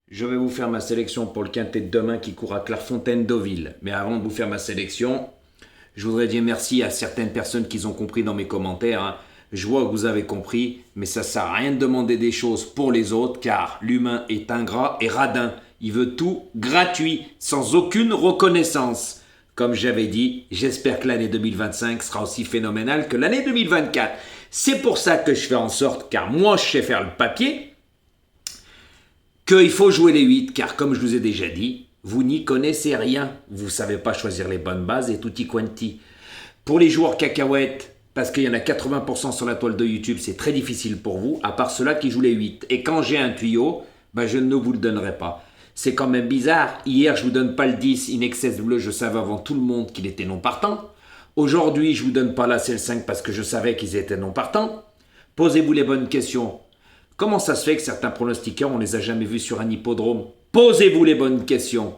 Je vais vous faire ma sélection pour le quintet de demain qui court à Clairefontaine-Deauville. Mais avant de vous faire ma sélection, je voudrais dire merci à certaines personnes qui ont compris dans mes commentaires, hein. Je vois que vous avez compris, mais ça sert à rien de demander des choses pour les autres, car l'humain est ingrat et radin. Il veut tout gratuit, sans aucune reconnaissance. Comme j'avais dit, j'espère que l'année 2025 sera aussi phénoménale que l'année 2024. C'est pour ça que je fais en sorte, car moi je sais faire le papier, qu'il faut jouer les 8, car comme je vous ai déjà dit, vous n'y connaissez rien. Vous ne savez pas choisir les bonnes bases et tutti quanti. Pour les joueurs cacahuètes, parce qu'il y en a 80% sur la toile de YouTube, c'est très difficile pour vous, à part ceux-là qui jouent les 8. Et quand j'ai un tuyau, je ne vous le donnerai pas. C'est quand même bizarre. Hier, je ne vous donne pas le 10, In Excess Bleu, je savais avant tout le monde qu'il était non partant. Aujourd'hui, je ne vous donne pas la CL5 parce que je savais qu'ils étaient non partants. Posez-vous les bonnes questions. Comment ça se fait que certains pronostiqueurs, on ne les a jamais vus sur un hippodrome? Posez-vous les bonnes questions.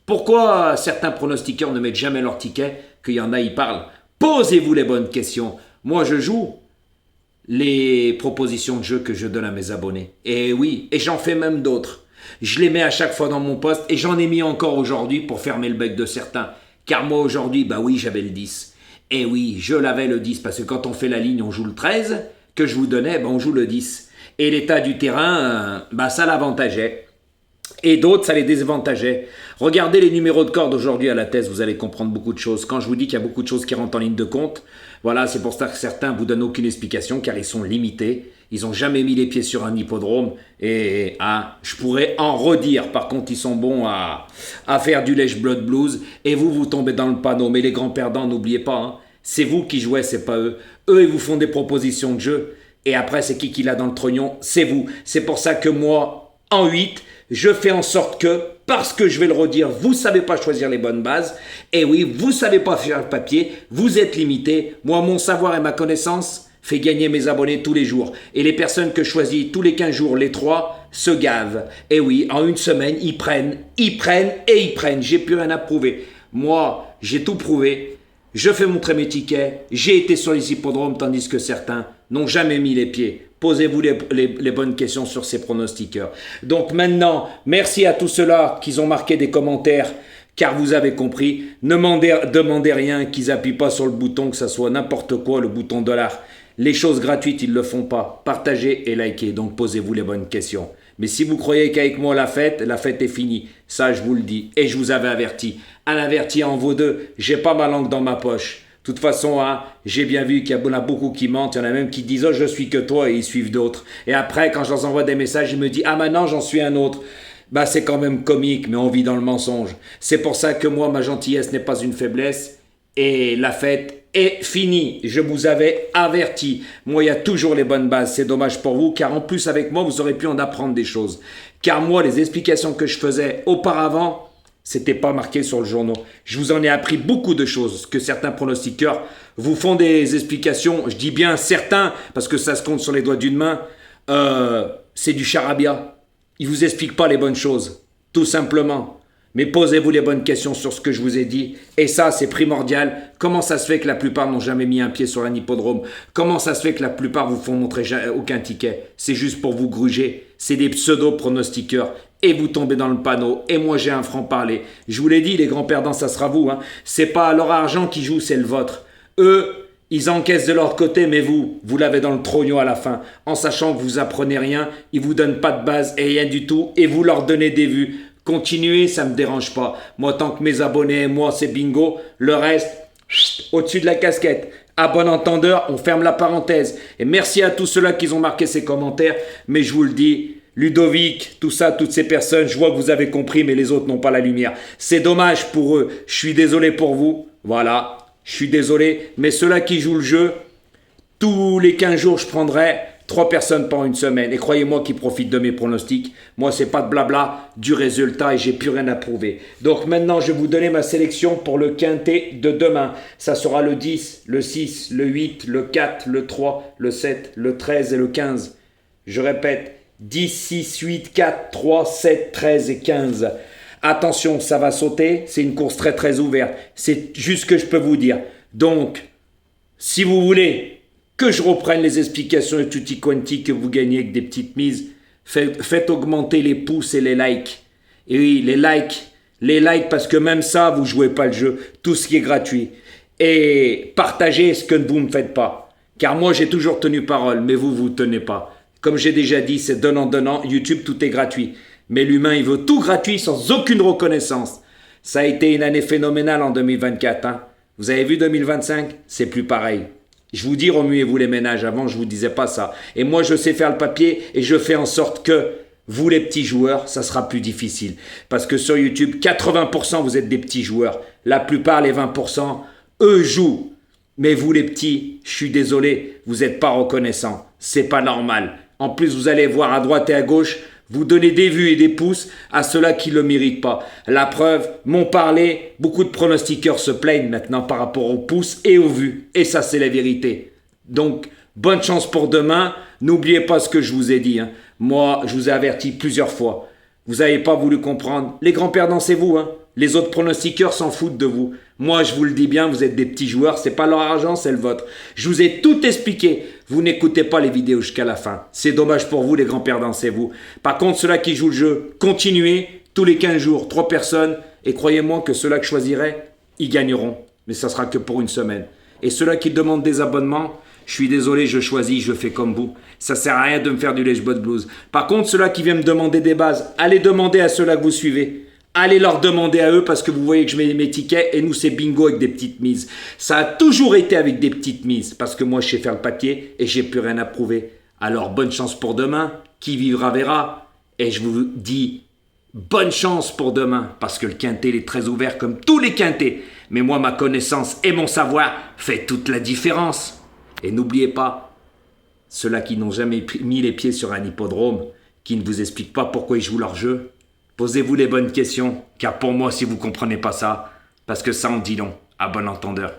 Pourquoi certains pronostiqueurs ne mettent jamais leur ticket, qu'il y en a, ils parlent? Posez-vous les bonnes questions. Moi, je joue les propositions de jeu que je donne à mes abonnés. Et oui, et j'en fais même d'autres. Je les mets à chaque fois dans mon poste et j'en ai mis encore aujourd'hui pour fermer le bec de certains. Car moi, aujourd'hui, oui, j'avais le 10. Et oui, je l'avais le 10 parce que quand on fait la ligne, on joue le 13. Que je vous donnais, on joue le 10. Et l'état du terrain, ça l'avantageait. Et d'autres, ça les désavantageait. Regardez les numéros de corde aujourd'hui à la thèse, vous allez comprendre beaucoup de choses. Quand je vous dis qu'il y a beaucoup de choses qui rentrent en ligne de compte, voilà, c'est pour ça que certains ne vous donnent aucune explication, car ils sont limités. Ils n'ont jamais mis les pieds sur un hippodrome. Et je pourrais en redire. Par contre, ils sont bons à faire du lèche-blood blues. Et vous tombez dans le panneau. Mais les grands perdants, n'oubliez pas, c'est vous qui jouez, c'est pas eux. Eux, ils vous font des propositions de jeu. Et après, c'est qui l'a dans le trognon? C'est vous. C'est pour ça que moi, en 8, je fais en sorte que, parce que je vais le redire, vous ne savez pas choisir les bonnes bases. Et oui, vous ne savez pas faire le papier. Vous êtes limité. Moi, mon savoir et ma connaissance fait gagner mes abonnés tous les jours. Et les personnes que je choisis tous les 15 jours, les 3, se gavent. Et oui, en une semaine, ils prennent. J'ai plus rien à prouver. Moi, j'ai tout prouvé. Je fais montrer mes tickets, j'ai été sur les hippodromes tandis que certains n'ont jamais mis les pieds. Posez-vous les bonnes questions sur ces pronostiqueurs. Donc maintenant, merci à tous ceux-là qui ont marqué des commentaires, car vous avez compris. Ne demandez rien, qu'ils n'appuient pas sur le bouton, que ce soit n'importe quoi, le bouton $. Les choses gratuites, ils ne le font pas. Partagez et likez, donc posez-vous les bonnes questions. Mais si vous croyez qu'avec moi la fête est finie. Ça, je vous le dis. Et je vous avais averti. Un averti en vaut deux. J'ai pas ma langue dans ma poche. De toute façon, j'ai bien vu qu'il y en a beaucoup qui mentent. Il y en a même qui disent « Oh, je suis que toi » et ils suivent d'autres. Et après, quand je leur envoie des messages, ils me disent « Ah, maintenant, j'en suis un autre ». C'est quand même comique, mais on vit dans le mensonge. C'est pour ça que moi, ma gentillesse n'est pas une faiblesse. Et la fête est finie. Je vous avais averti. Moi, il y a toujours les bonnes bases. C'est dommage pour vous, car en plus, avec moi, vous aurez pu en apprendre des choses. Car moi, les explications que je faisais auparavant, c'était pas marqué sur le journal. Je vous en ai appris beaucoup de choses, que certains pronostiqueurs vous font des explications. Je dis bien certains, parce que ça se compte sur les doigts d'une main. C'est du charabia. Ils vous expliquent pas les bonnes choses, tout simplement. Mais posez-vous les bonnes questions sur ce que je vous ai dit. Et ça, c'est primordial. Comment ça se fait que la plupart n'ont jamais mis un pied sur un hippodrome? Comment ça se fait que la plupart vous font montrer aucun ticket? C'est juste pour vous gruger. C'est des pseudo-pronostiqueurs. Et vous tombez dans le panneau. Et moi, j'ai un franc-parler. Je vous l'ai dit, les grands perdants, ça sera vous. C'est pas leur argent qui joue, c'est le vôtre. Eux, ils encaissent de leur côté, mais vous l'avez dans le trognon à la fin. En sachant que vous apprenez rien, ils vous donnent pas de base et rien du tout. Et vous leur donnez des vues. Continuez, ça me dérange pas. Moi, tant que mes abonnés et moi, c'est bingo. Le reste, au-dessus de la casquette. À bon entendeur, on ferme la parenthèse. Et merci à tous ceux-là qui ont marqué ces commentaires. Mais je vous le dis, Ludovic, tout ça, toutes ces personnes, je vois que vous avez compris, mais les autres n'ont pas la lumière. C'est dommage pour eux. Je suis désolé pour vous. Voilà, je suis désolé. Mais ceux-là qui jouent le jeu, tous les 15 jours, je prendrai 3 personnes pendant une semaine. Et croyez-moi qu'ils profitent de mes pronostics. Moi, c'est pas de blabla, du résultat et j'ai plus rien à prouver. Donc maintenant, je vais vous donner ma sélection pour le quintet de demain. Ça sera le 10, le 6, le 8, le 4, le 3, le 7, le 13 et le 15. Je répète, 10, 6, 8, 4, 3, 7, 13 et 15. Attention, ça va sauter. C'est une course très très ouverte. C'est juste ce que je peux vous dire. Donc, si vous voulez que je reprenne les explications et tutti quanti que vous gagnez avec des petites mises, Faites augmenter les pouces et les likes. Et oui, les likes parce que même ça, vous jouez pas le jeu. Tout ce qui est gratuit. Et partagez ce que vous ne faites pas. Car moi, j'ai toujours tenu parole, mais vous tenez pas. Comme j'ai déjà dit, c'est donnant. YouTube, tout est gratuit. Mais l'humain, il veut tout gratuit sans aucune reconnaissance. Ça a été une année phénoménale en 2024. Hein. Vous avez vu 2025? C'est plus pareil. Je vous dis, remuez-vous les ménages. Avant, je vous disais pas ça. Et moi, je sais faire le papier et je fais en sorte que vous, les petits joueurs, ça sera plus difficile. Parce que sur YouTube, 80% vous êtes des petits joueurs. La plupart, les 20%, eux jouent. Mais vous, les petits, je suis désolé, vous n'êtes pas reconnaissants. C'est pas normal. En plus, vous allez voir à droite et à gauche, vous donnez des vues et des pouces à ceux-là qui ne le méritent pas. La preuve, m'ont parlé, beaucoup de pronostiqueurs se plaignent maintenant par rapport aux pouces et aux vues. Et ça, c'est la vérité. Donc, bonne chance pour demain. N'oubliez pas ce que je vous ai dit. Hein. Moi, je vous ai averti plusieurs fois. Vous n'avez pas voulu comprendre. Les grands perdants, c'est vous. Hein. Les autres pronostiqueurs s'en foutent de vous. Moi, je vous le dis bien, vous êtes des petits joueurs. C'est pas leur argent, c'est le vôtre. Je vous ai tout expliqué. Vous n'écoutez pas les vidéos jusqu'à la fin. C'est dommage pour vous, les grands perdants, c'est vous. Par contre, ceux-là qui jouent le jeu, continuez. Tous les 15 jours, 3 personnes. Et croyez-moi que ceux-là que je choisirai, ils gagneront. Mais ça sera que pour une semaine. Et ceux-là qui demandent des abonnements, je suis désolé, je choisis, je fais comme vous. Ça sert à rien de me faire du Lèche-Bot Blues. Par contre, ceux-là qui viennent me demander des bases, allez demander à ceux-là que vous suivez. Allez leur demander à eux parce que vous voyez que je mets mes tickets et nous c'est bingo avec des petites mises. Ça a toujours été avec des petites mises parce que moi je sais faire le papier et j'ai plus rien à prouver. Alors bonne chance pour demain, qui vivra verra. Et je vous dis bonne chance pour demain parce que le quintet il est très ouvert comme tous les quintets. Mais moi ma connaissance et mon savoir fait toute la différence. Et n'oubliez pas, ceux-là qui n'ont jamais mis les pieds sur un hippodrome, qui ne vous expliquent pas pourquoi ils jouent leur jeu, posez-vous les bonnes questions, car pour moi, si vous ne comprenez pas ça, parce que ça en dit long, à bon entendeur.